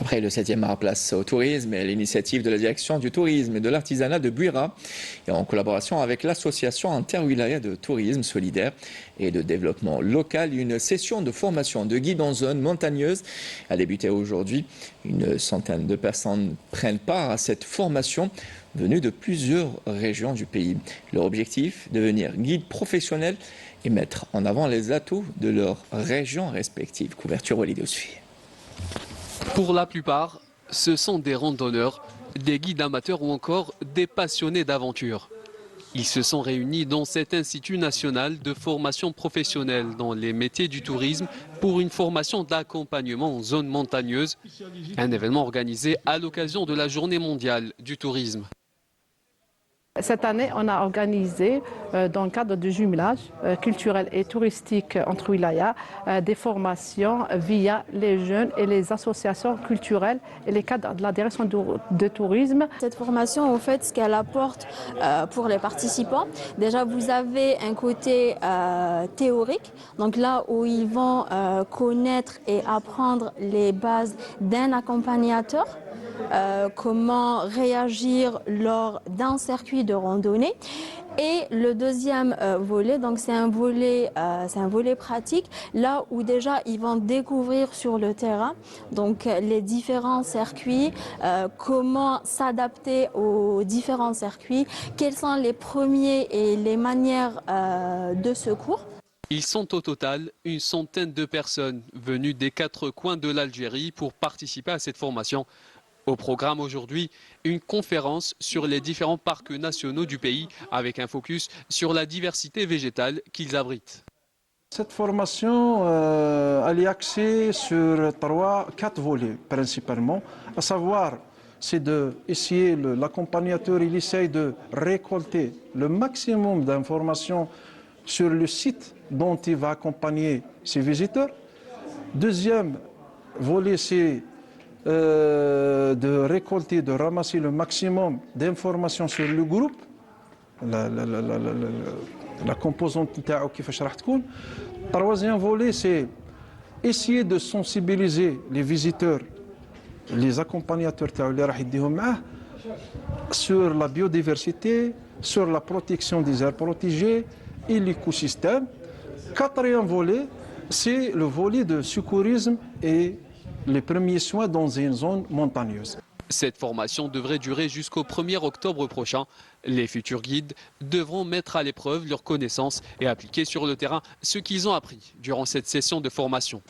Après le 7e art, place au tourisme et l'initiative de la direction du tourisme et de l'artisanat de Buira et en collaboration avec l'association Interwilaya de tourisme solidaire et de développement local, une session de formation de guides en zone montagneuse a débuté aujourd'hui. Une centaine de personnes prennent part à cette formation venue de plusieurs régions du pays. Leur objectif, devenir guide professionnel et mettre en avant les atouts de leurs régions respectives. Couverture Walid Ousfi. Pour la plupart, ce sont des randonneurs, des guides amateurs ou encore des passionnés d'aventure. Ils se sont réunis dans cet Institut national de formation professionnelle dans les métiers du tourisme pour une formation d'accompagnement en zone montagneuse, un événement organisé à l'occasion de la Journée mondiale du tourisme. Cette année, on a organisé, dans le cadre du jumelage culturel et touristique entre wilayas, des formations via les jeunes et les associations culturelles et les cadres de la direction de tourisme. Cette formation, en fait, ce qu'elle apporte pour les participants, déjà vous avez un côté théorique, donc là où ils vont connaître et apprendre les bases d'un accompagnateur. Comment réagir lors d'un circuit de randonnée. Et le deuxième volet, donc c'est un volet pratique, là où déjà ils vont découvrir sur le terrain donc les différents circuits, comment s'adapter aux différents circuits, quels sont les premiers et les manières de secours. Ils sont au total une centaine de personnes venues des 4 coins de l'Algérie pour participer à cette formation. Au programme aujourd'hui, une conférence sur les différents parcs nationaux du pays avec un focus sur la diversité végétale qu'ils abritent. Cette formation elle est axée sur 4 volets principalement, à savoir c'est d'essayer, l'accompagnateur il essaye de récolter le maximum d'informations sur le site dont il va accompagner ses visiteurs. Deuxième volet c'est de récolter, de ramasser le maximum d'informations sur le groupe, la composante نتاعو كيفاش راح تكون. Troisième volet, c'est essayer de sensibiliser les visiteurs, les accompagnateurs تاعو اللي راح يديهم معاه sur la biodiversité, sur la protection des aires protégées et l'écosystème. Quatrième volet, c'est le volet de secourisme et les premiers soins dans une zone montagneuse. Cette formation devrait durer jusqu'au 1er octobre prochain. Les futurs guides devront mettre à l'épreuve leurs connaissances et appliquer sur le terrain ce qu'ils ont appris durant cette session de formation.